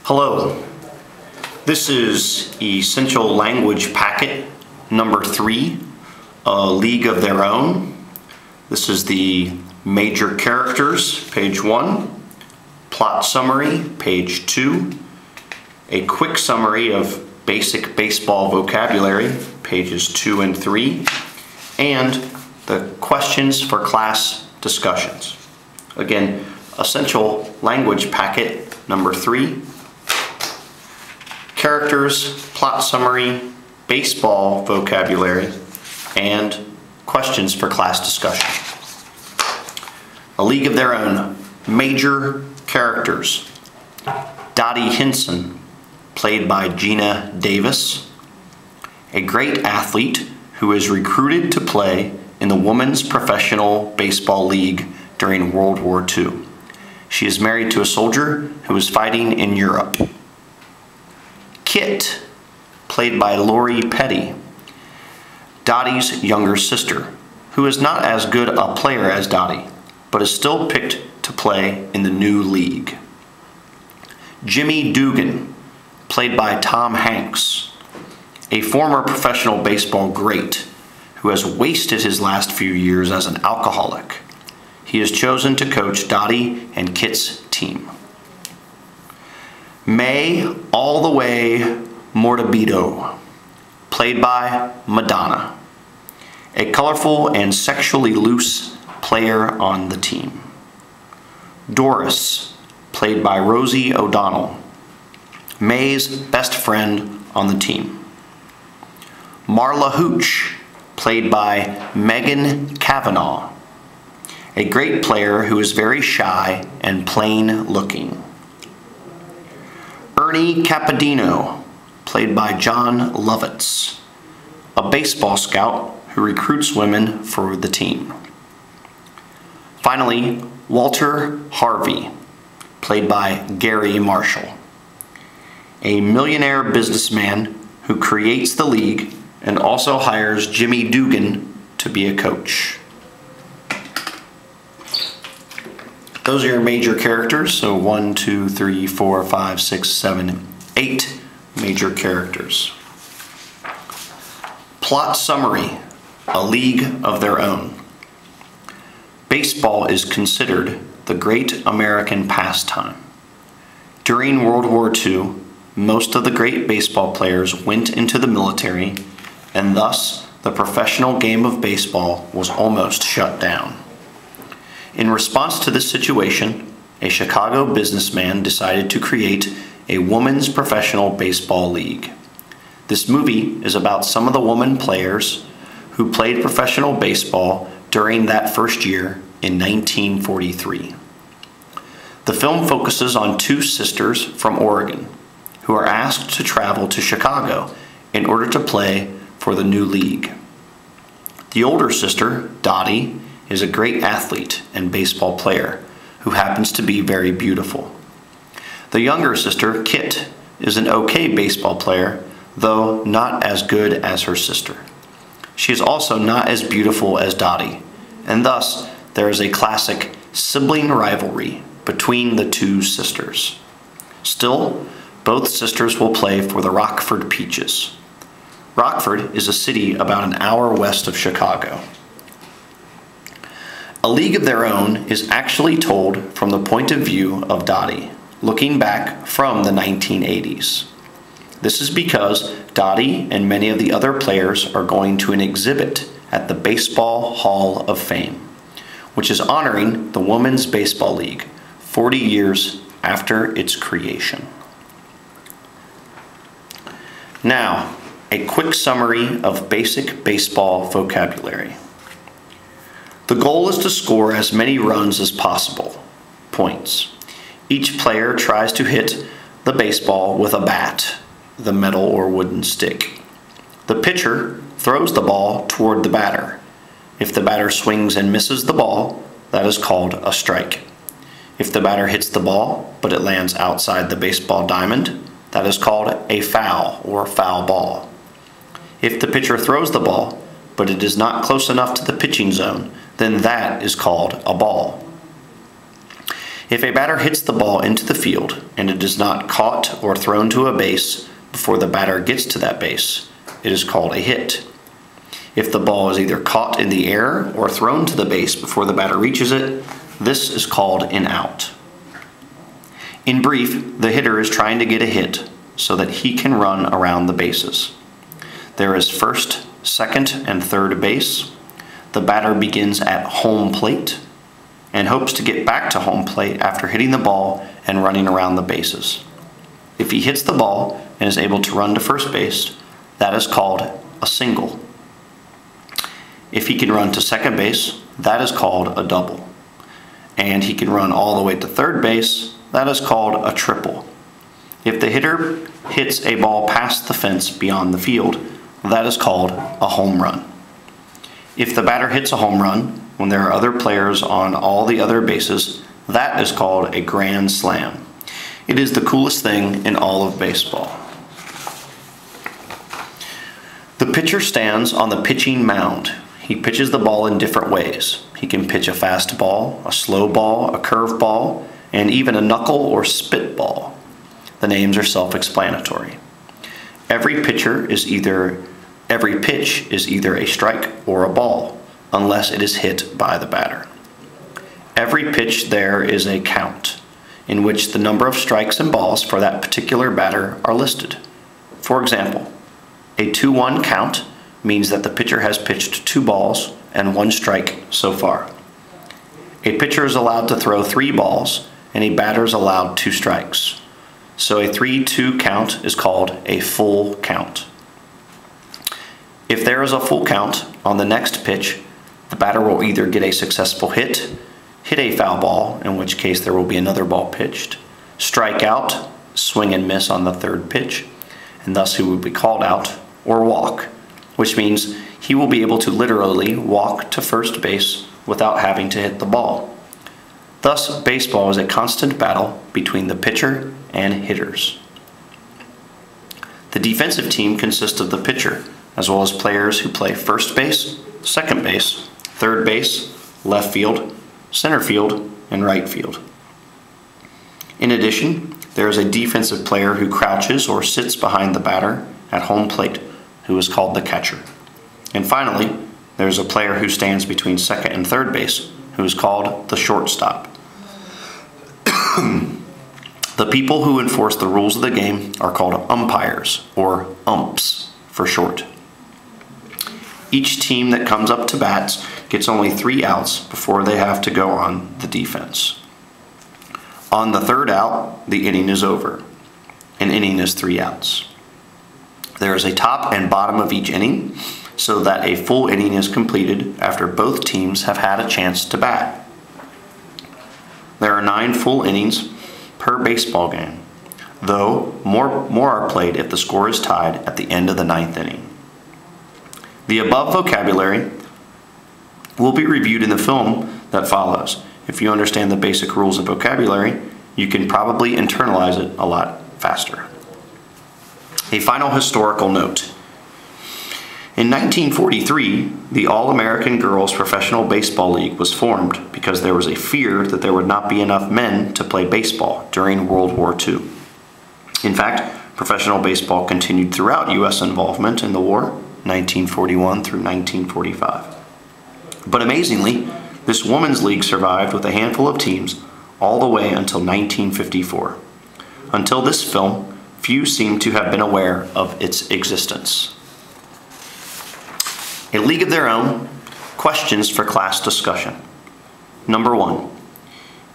Hello, this is Essential Language Packet number 3, A League of Their Own. This is the major characters, page 1, plot summary, page 2, a quick summary of basic baseball vocabulary, pages 2 and 3, and the questions for class discussions. Again, Essential Language Packet number 3, characters, plot summary, baseball vocabulary, and questions for class discussion. A League of Their Own. Major characters. Dottie Hinson, played by Gina Davis, a great athlete who is recruited to play in the Women's Professional Baseball League during World War II. She is married to a soldier who is fighting in Europe. Kit, played by Lori Petty, Dottie's younger sister, who is not as good a player as Dottie, but is still picked to play in the new league. Jimmy Dugan, played by Tom Hanks, a former professional baseball great who has wasted his last few years as an alcoholic. He is chosen to coach Dottie and Kit's team. May All the Way Morbido, played by Madonna, a colorful and sexually loose player on the team. Doris, played by Rosie O'Donnell, May's best friend on the team. Marla Hooch, played by Megan Cavanaugh, a great player who is very shy and plain looking. Ernie Capadino, played by John Lovitz, a baseball scout who recruits women for the team. Finally, Walter Harvey, played by Gary Marshall, a millionaire businessman who creates the league and also hires Jimmy Dugan to be a coach. Those are your major characters, so 1, 2, 3, 4, 5, 6, 7, 8 major characters. Plot summary, A League of Their Own. Baseball is considered the great American pastime. During World War II, most of the great baseball players went into the military, and thus the professional game of baseball was almost shut down. In response to this situation, a Chicago businessman decided to create a women's professional baseball league. This movie is about some of the women players who played professional baseball during that first year in 1943. The film focuses on 2 sisters from Oregon who are asked to travel to Chicago in order to play for the new league. The older sister, Dottie, is a great athlete and baseball player who happens to be very beautiful. The younger sister, Kit, is an okay baseball player, though not as good as her sister. She is also not as beautiful as Dottie, and thus there is a classic sibling rivalry between the 2 sisters. Still, both sisters will play for the Rockford Peaches. Rockford is a city about an hour west of Chicago. A League of Their Own is actually told from the point of view of Dottie, looking back from the 1980s. This is because Dottie and many of the other players are going to an exhibit at the Baseball Hall of Fame, which is honoring the Women's Baseball League 40 years after its creation. Now, a quick summary of basic baseball vocabulary. The goal is to score as many runs as possible, points. Each player tries to hit the baseball with a bat, the metal or wooden stick. The pitcher throws the ball toward the batter. If the batter swings and misses the ball, that is called a strike. If the batter hits the ball, but it lands outside the baseball diamond, that is called a foul or foul ball. If the pitcher throws the ball, but it is not close enough to the pitching zone, then that is called a ball. If a batter hits the ball into the field and it is not caught or thrown to a base before the batter gets to that base, it is called a hit. If the ball is either caught in the air or thrown to the base before the batter reaches it, this is called an out. In brief, the hitter is trying to get a hit so that he can run around the bases. There is first, second, and third base. The batter begins at home plate and hopes to get back to home plate after hitting the ball and running around the bases. If he hits the ball and is able to run to first base, that is called a single. If he can run to second base, that is called a double. And he can run all the way to third base, that is called a triple. If the hitter hits a ball past the fence beyond the field, that is called a home run. If the batter hits a home run when there are other players on all the other bases, that is called a grand slam. It is the coolest thing in all of baseball. The pitcher stands on the pitching mound. He pitches the ball in different ways. He can pitch a fast ball, a slow ball, a curve ball, and even a knuckle or spit ball. The names are self-explanatory. Every pitch is either a strike or a ball, unless it is hit by the batter. Every pitch there is a count, in which the number of strikes and balls for that particular batter are listed. For example, a 2-1 count means that the pitcher has pitched 2 balls and 1 strike so far. A pitcher is allowed to throw 3 balls and a batter is allowed 2 strikes. So a 3-2 count is called a full count. If there is a full count on the next pitch, the batter will either get a successful hit a foul ball, in which case there will be another ball pitched, strike out, swing and miss on the third pitch, and thus he will be called out, or walk, which means he will be able to literally walk to first base without having to hit the ball. Thus, baseball is a constant battle between the pitcher and hitters. The defensive team consists of the pitcher, as well as players who play first base, second base, third base, left field, center field, and right field. In addition, there is a defensive player who crouches or sits behind the batter at home plate, who is called the catcher. And finally, there is a player who stands between second and third base, who is called the shortstop. The people who enforce the rules of the game are called umpires, or umps for short. Each team that comes up to bats gets only 3 outs before they have to go on the defense. On the 3rd out, the inning is over. An inning is 3 outs. There is a top and bottom of each inning, so that a full inning is completed after both teams have had a chance to bat. There are 9 full innings per baseball game, though more are played if the score is tied at the end of the 9th inning. The above vocabulary will be reviewed in the film that follows. If you understand the basic rules of vocabulary, you can probably internalize it a lot faster. A final historical note. In 1943, the All-American Girls Professional Baseball League was formed because there was a fear that there would not be enough men to play baseball during World War II. In fact, professional baseball continued throughout U.S. involvement in the war, 1941 through 1945. But amazingly, this women's league survived with a handful of teams all the way until 1954. Until this film, few seem to have been aware of its existence. A League of Their Own, questions for class discussion. Number 1.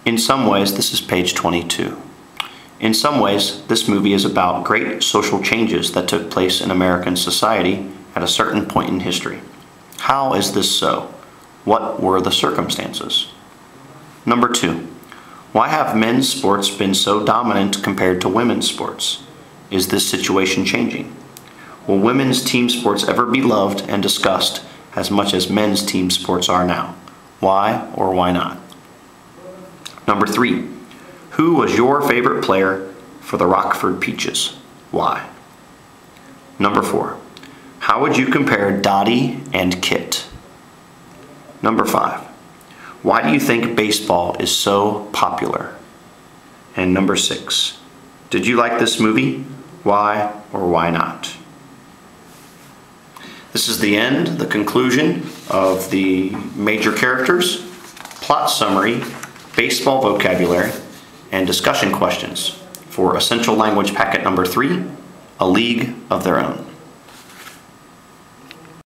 In some ways, this is page 22. In some ways, this movie is about great social changes that took place in American society at a certain point in history. How is this so? What were the circumstances? Number 2. Why have men's sports been so dominant compared to women's sports? Is this situation changing? Will women's team sports ever be loved and discussed as much as men's team sports are now? Why or why not? Number 3. Who was your favorite player for the Rockford Peaches? Why? Number 4. How would you compare Dottie and Kit? Number 5. Why do you think baseball is so popular? And number 6, did you like this movie? Why or why not? This is the end, the conclusion of the major characters, plot summary, baseball vocabulary, and discussion questions for Essential Language Packet number 3, A League of Their Own.